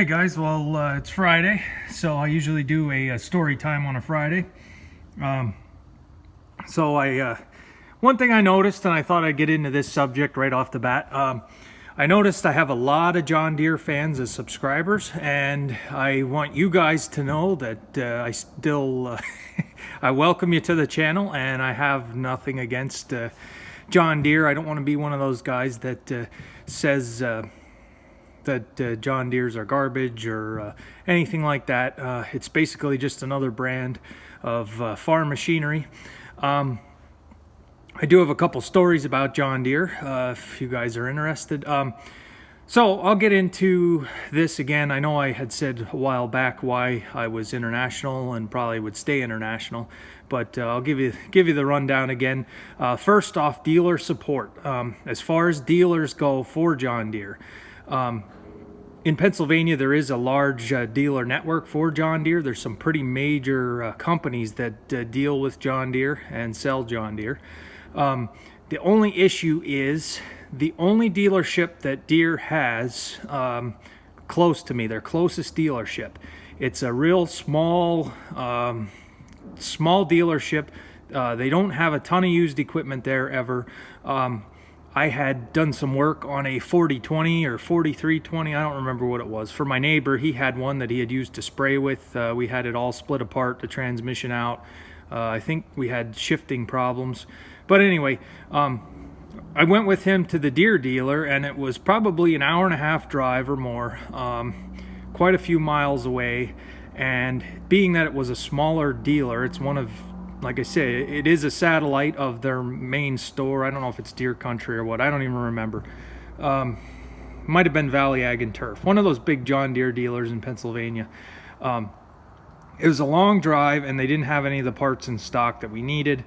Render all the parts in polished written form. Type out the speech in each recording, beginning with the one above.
Hey guys, well it's Friday, so I usually do a story time on a Friday. Um, one thing I noticed, and I thought I'd get into this subject right off the bat. I noticed I have a lot of John Deere fans as subscribers, and I want you guys to know that I still I welcome you to the channel, and I have nothing against John Deere. I don't want to be one of those guys that says that John Deere's are garbage or anything like that. It's basically just another brand of farm machinery. I do have a couple stories about John Deere if you guys are interested. So I'll get into this again. I know I had said a while back why I was international and probably would stay international, but I'll give you the rundown again. First off, dealer support. As far as dealers go for John Deere, in Pennsylvania, there is a large dealer network for John Deere. There's some pretty major companies that deal with John Deere and sell John Deere. The only issue is the only dealership that Deere has close to me, their closest dealership. It's a real small dealership. They don't have a ton of used equipment there ever. I had done some work on a 4020 or 4320, I don't remember what it was, for my neighbor. He had one that he had used to spray with. We had it all split apart, the transmission out. I think we had shifting problems. But anyway, I went with him to the Deere dealer, and it was probably an hour and a half drive or more, quite a few miles away. And being that it was a smaller dealer, it's one of, like I say, it is a satellite of their main store. I don't know if it's Deere Country or what. I don't even remember. Might have been Valley Ag and Turf. One of those big John Deere dealers in Pennsylvania. It was a long drive, and they didn't have any of the parts in stock that we needed.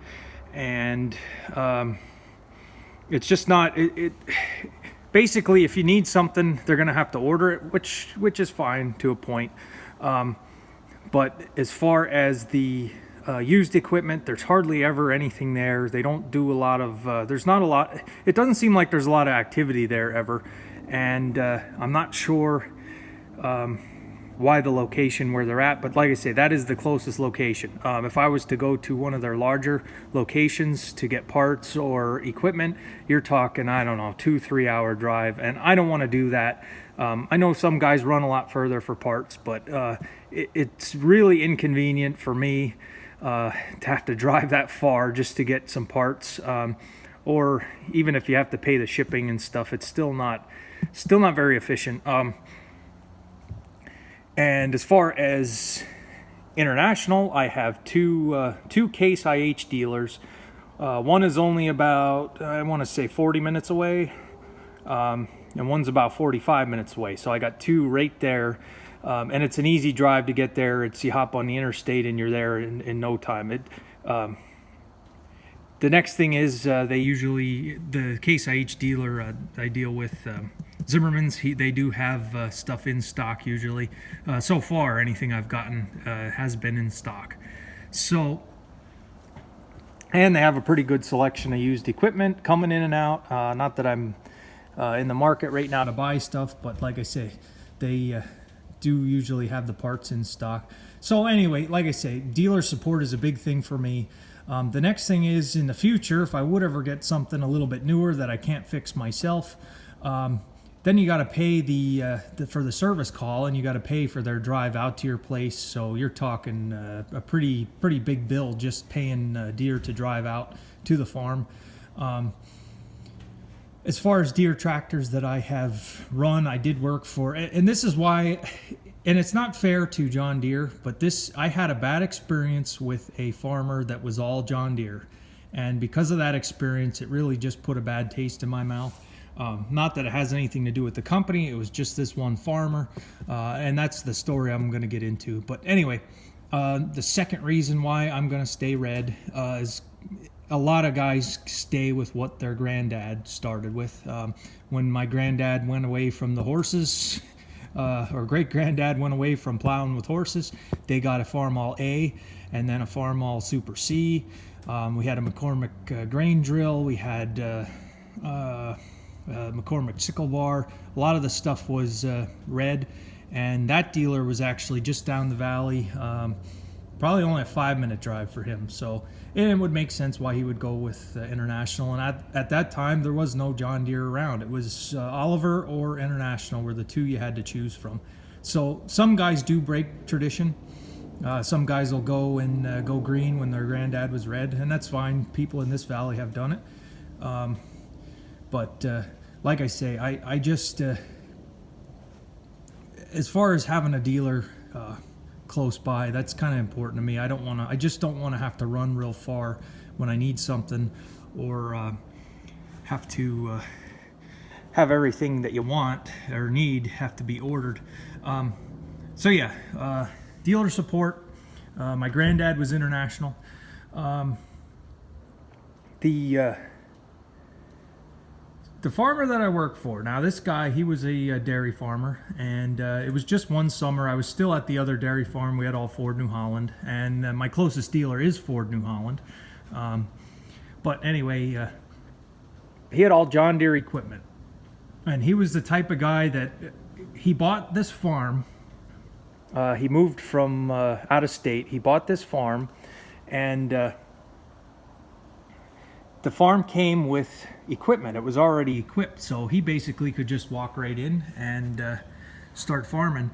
And it's just not... Basically, if you need something, they're going to have to order it, which is fine to a point. But as far as the used equipment, there's hardly ever anything there. They don't do a lot of there's not a lot. It doesn't seem like there's a lot of activity there ever, and I'm not sure why the location where they're at, but like I say, that is the closest location. If I was to go to one of their larger locations to get parts or equipment, you're talking, I don't know, 2-3 hour drive, and I don't want to do that. I know some guys run a lot further for parts, but it's really inconvenient for me to have to drive that far just to get some parts, or even if you have to pay the shipping and stuff, it's still not very efficient. And as far as international, I have two Case IH dealers. One is only about, I want to say 40 minutes away, and one's about 45 minutes away. So I got two right there. And it's an easy drive to get there. You hop on the interstate and you're there in no time. The next thing is the Case IH dealer I deal with, Zimmerman's. They do have stuff in stock usually. So far, anything I've gotten has been in stock. So, and they have a pretty good selection of used equipment coming in and out. Not that I'm in the market right now to buy stuff, but like I say, they do usually have the parts in stock. So anyway, like I say, dealer support is a big thing for me. The next thing is, in the future, if I would ever get something a little bit newer that I can't fix myself, then you got to pay for the service call, and you got to pay for their drive out to your place. So you're talking a pretty big bill just paying Deere to drive out to the farm. As far as Deere tractors that I have run, I did work for, and this is why, and it's not fair to John Deere, but I had a bad experience with a farmer that was all John Deere. And because of that experience, it really just put a bad taste in my mouth. Not that it has anything to do with the company, it was just this one farmer. And that's the story I'm going to get into. But anyway, the second reason why I'm going to stay red is a lot of guys stay with what their granddad started with. When my granddad went away from the horses, or great granddad went away from plowing with horses, they got a Farmall A and then a Farmall Super C. We had a McCormick grain drill. We had McCormick sickle bar. A lot of the stuff was red, and that dealer was actually just down the valley, probably only a 5-minute drive for him. So it would make sense why he would go with International. And at that time, there was no John Deere around. It was Oliver or International were the two you had to choose from. So some guys do break tradition. Some guys will go and go green when their granddad was red, and that's fine. People in this valley have done it. But like I say, I just, as far as having a dealer close by, that's kind of important to me. I just don't want to have to run real far when I need something, or have to have everything that you want or need have to be ordered. So yeah, dealer support. My granddad was International. The farmer that I work for, now this guy, he was a dairy farmer, and it was just one summer. I was still at the other dairy farm. We had all Ford New Holland, and my closest dealer is Ford New Holland. But anyway, he had all John Deere equipment, and he was the type of guy that he bought this farm. He moved from out of state. He bought this farm, and the farm came with equipment. It was already equipped, so he basically could just walk right in and start farming.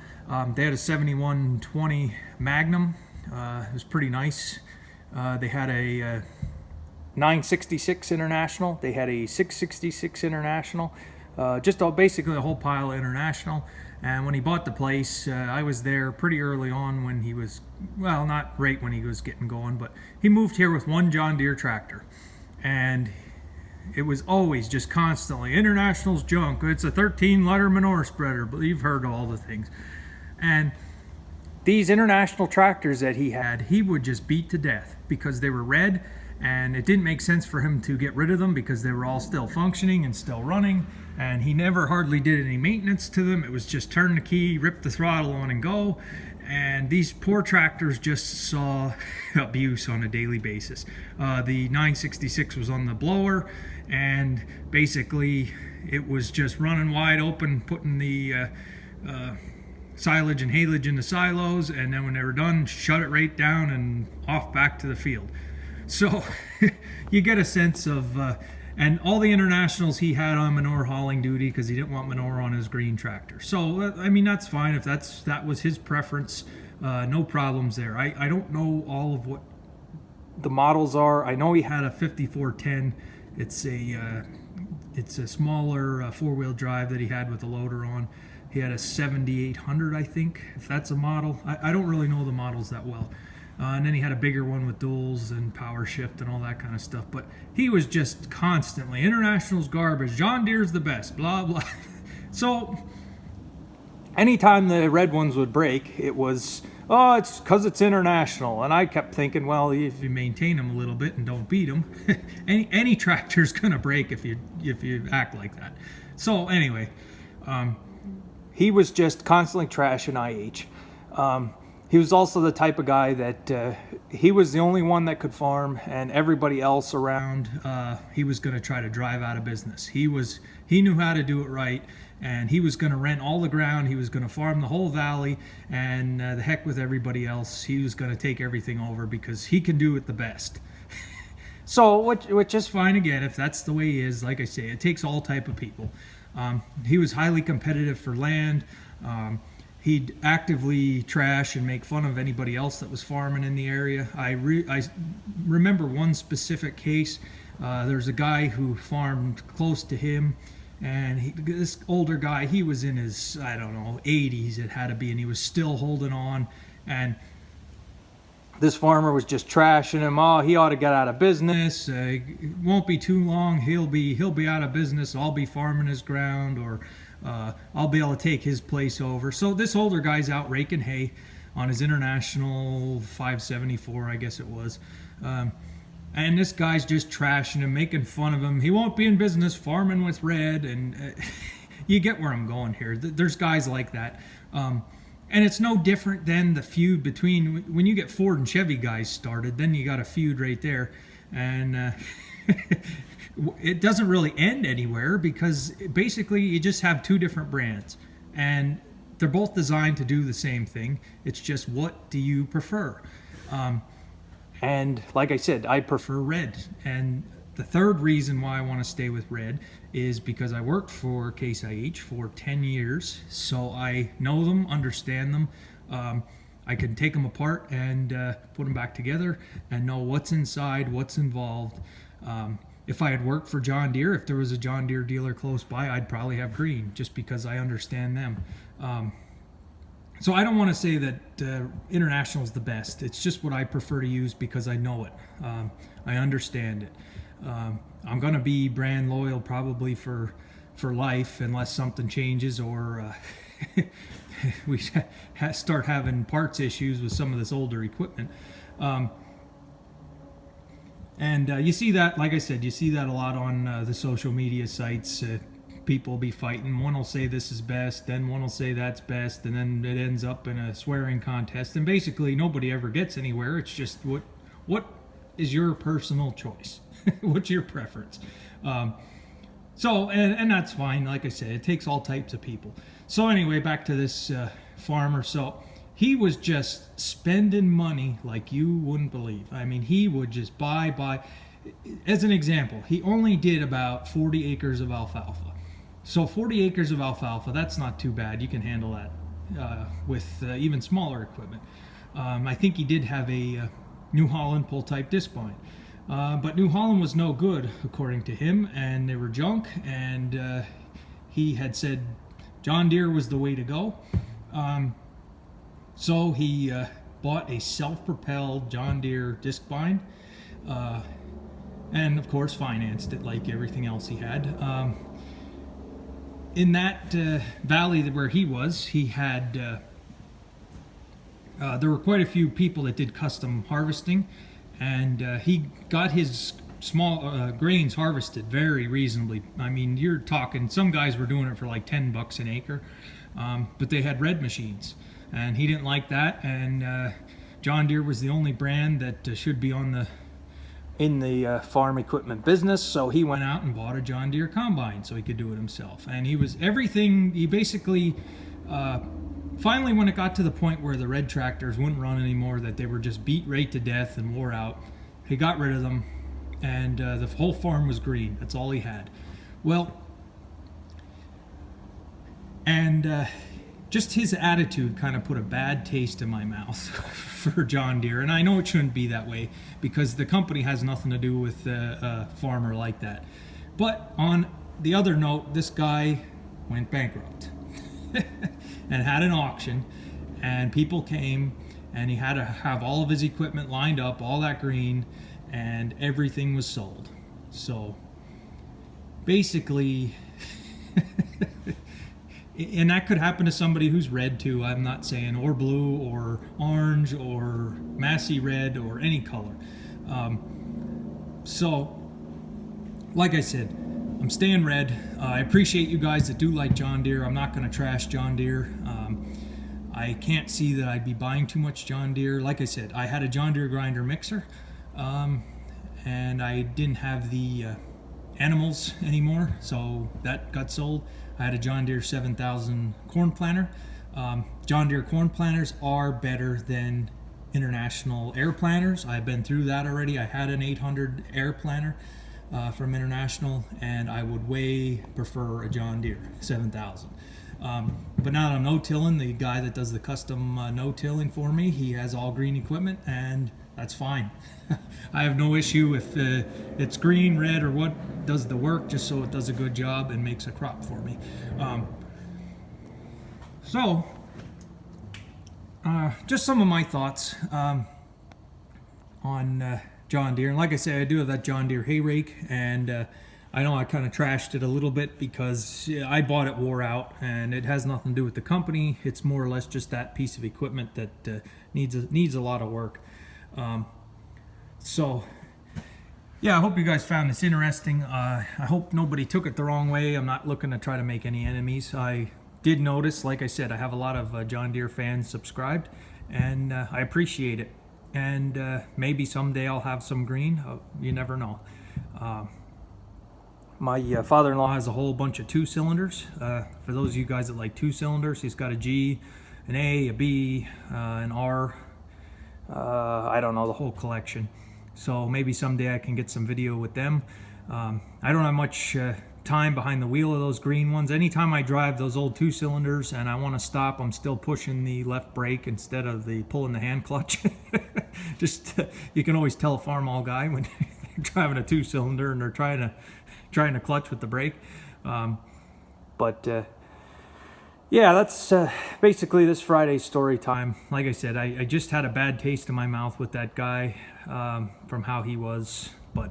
They had a 7120 Magnum. It was pretty nice. They had a 966 International. They had a 666 International. Basically a whole pile of International. And when he bought the place, I was there pretty early on when he was, well, not right when he was getting going, but he moved here with one John Deere tractor. And it was always just constantly, International's junk. It's a 13-letter manure spreader, but you've heard all the things. And these International tractors that he had, he would just beat to death because they were red, and it didn't make sense for him to get rid of them because they were all still functioning and still running, and he never hardly did any maintenance to them. It was just turn the key, rip the throttle on, and go. And these poor tractors just saw abuse on a daily basis. The 966 was on the blower, and basically it was just running wide open, putting the silage and haylage in the silos, and then when they were done, shut it right down and off back to the field. So you get a sense of, and all the Internationals he had on manure hauling duty because he didn't want manure on his green tractor. So, I mean, that's fine if that was his preference. No problems there. I don't know all of what the models are. I know he had a 5410. It's a smaller four-wheel drive that he had with a loader on. He had a 7800, I think, if that's a model. I don't really know the models that well. And then he had a bigger one with duals and power shift and all that kind of stuff. But he was just constantly, International's garbage, John Deere's the best, blah, blah. So anytime the red ones would break, it was, oh, it's because it's International. And I kept thinking, well, if you maintain them a little bit and don't beat them, any tractor's going to break if you act like that. So anyway, he was just constantly trashing IH. He was also the type of guy that he was the only one that could farm, and everybody else around he was going to try to drive out of business. He knew how to do it right, and he was going to rent all the ground. He was going to farm the whole valley, and the heck with everybody else. He was going to take everything over because he can do it the best. So, which is fine again if that's the way he is. Like I say, it takes all type of people. He was highly competitive for land. He'd actively trash and make fun of anybody else that was farming in the area. I remember one specific case. There's a guy who farmed close to him, and this older guy, he was in his, I don't know, 80s it had to be, and he was still holding on. And this farmer was just trashing him. Oh, he ought to get out of business. It won't be too long. He'll be out of business. I'll be farming his ground, or I'll be able to take his place over. So this older guy's out raking hay on his International 574, I guess it was. And this guy's just trashing him, making fun of him. He won't be in business farming with red. And you get where I'm going here. There's guys like that. And it's no different than the feud between, when you get Ford and Chevy guys started, then you got a feud right there. And it doesn't really end anywhere because basically you just have two different brands. And they're both designed to do the same thing. It's just, what do you prefer? And like I said, I prefer red. And the third reason why I want to stay with red is because I worked for Case IH for 10 years. So I know them, understand them. I can take them apart and put them back together and know what's inside, what's involved. If I had worked for John Deere, if there was a John Deere dealer close by, I'd probably have green, just because I understand them. So I don't want to say that International is the best. It's just what I prefer to use because I know it. I understand it. I'm going to be brand loyal probably for life, unless something changes or we start having parts issues with some of this older equipment. And you see that, like I said, you see that a lot on the social media sites. People be fighting. One will say this is best, then one will say that's best, and then it ends up in a swearing contest. And basically, nobody ever gets anywhere. It's just what is your personal choice? What's your preference? So, and that's fine. Like I said, it takes all types of people. So anyway, back to this farmer. So he was just spending money like you wouldn't believe. I mean, he would just buy. As an example, he only did about 40 acres of alfalfa. So 40 acres of alfalfa, that's not too bad. You can handle that with even smaller equipment. I think he did have a New Holland pull-type disc bind. But New Holland was no good, according to him, and they were junk, and he had said John Deere was the way to go. So he bought a self-propelled John Deere disc bind, and of course financed it like everything else he had. In that valley where he was, he had there were quite a few people that did custom harvesting, and he got his small grains harvested very reasonably. I mean, you're talking, some guys were doing it for like $10 an acre, but they had red machines, and he didn't like that. And John Deere was the only brand that should be on in the farm equipment business, so he went out and bought a John Deere combine so he could do it himself. And he basically finally, when it got to the point where the red tractors wouldn't run anymore, that they were just beat right to death and wore out, he got rid of them, and the whole farm was green. That's all he had. Well, and just his attitude kind of put a bad taste in my mouth for John Deere. And I know it shouldn't be that way, because the company has nothing to do with a farmer like that. But on the other note, this guy went bankrupt and had an auction, and people came, and he had to have all of his equipment lined up, all that green, and everything was sold. So basically, and that could happen to somebody who's red too, I'm not saying, or blue or orange or Massey red or any color. So like I said, I'm staying red. I appreciate you guys that do like John Deere. I'm not going to trash John Deere. I can't see that I'd be buying too much John Deere. Like I said, I had a John Deere grinder mixer, and I didn't have the animals anymore, so that got sold. I had a John Deere 7000 corn planter. John Deere corn planters are better than International air planters. I've been through that already. I had an 800 air planter from International, and I would way prefer a John Deere 7000. But now that I'm no-tilling, the guy that does the custom no-tilling for me, he has all green equipment, and that's fine. I have no issue if it's green, red, or what does the work, just so it does a good job and makes a crop for me. Just some of my thoughts on John Deere. And like I said, I do have that John Deere hay rake, and I know I kind of trashed it a little bit because I bought it wore out, and it has nothing to do with the company. It's more or less just that piece of equipment that needs a lot of work. So yeah, I hope you guys found this interesting. I hope nobody took it the wrong way. I'm not looking to try to make any enemies. I did notice, like I said, I have a lot of John Deere fans subscribed, and I appreciate it. And maybe someday I'll have some green. You never know. My father-in-law has a whole bunch of 2-cylinders. For those of you guys that like 2-cylinders, he's got a G, an A, a B, an R. I don't know, the whole collection. So maybe someday I can get some video with them. I don't have much time behind the wheel of those green ones. Anytime I drive those old 2-cylinders and I want to stop, I'm still pushing the left brake instead of pulling the hand clutch. Just you can always tell a farmall guy when they're driving a 2-cylinder and they're trying to clutch with the brake. Yeah, that's basically this Friday's story time. Like I said, I just had a bad taste in my mouth with that guy from how he was, but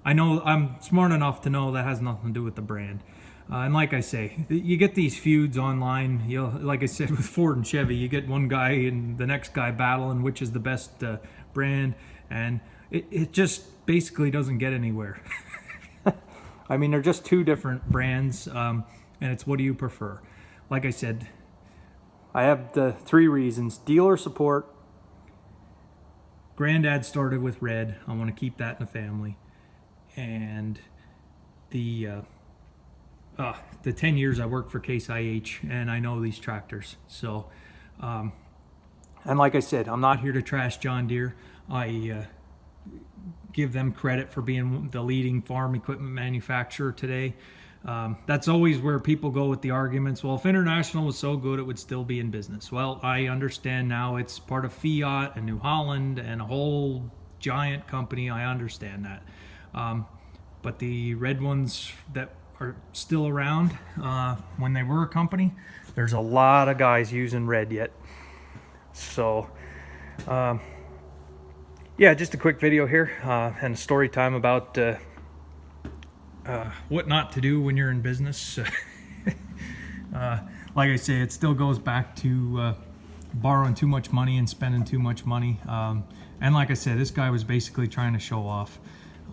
I know I'm smart enough to know that has nothing to do with the brand. And like I say, you get these feuds online. Like I said with Ford and Chevy, you get one guy and the next guy battling which is the best brand, and it just basically doesn't get anywhere. I mean, they're just two different brands, and it's what do you prefer? Like I said, I have the 3 reasons: dealer support, granddad started with red, I want to keep that in the family, and the 10 years I worked for Case IH and I know these tractors. So and like I said, I'm not here to trash John Deere. I give them credit for being the leading farm equipment manufacturer today. That's always where people go with the arguments. Well, if International was so good, it would still be in business. Well, I understand now it's part of Fiat and New Holland and a whole giant company. I understand that. But the red ones that are still around, when they were a company, there's a lot of guys using red yet. So, yeah, just a quick video here and a story time about what not to do when you're in business. Like I say, it still goes back to borrowing too much money and spending too much money. And like I said, this guy was basically trying to show off.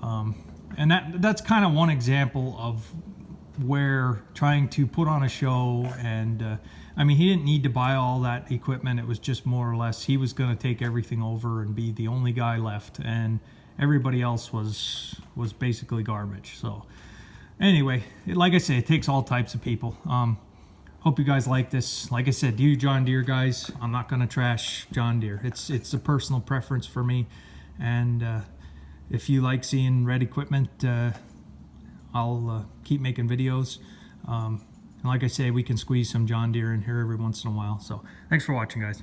And that's kind of one example of where trying to put on a show, and I mean, he didn't need to buy all that equipment. It was just more or less he was going to take everything over and be the only guy left, and everybody else was basically garbage. So anyway, like I say, it takes all types of people. Hope you guys like this. Like I said, you John Deere guys, I'm not going to trash John Deere. It's a personal preference for me, and if you like seeing red equipment, I'll keep making videos. And like I say, we can squeeze some John Deere in here every once in a while. So thanks for watching, guys.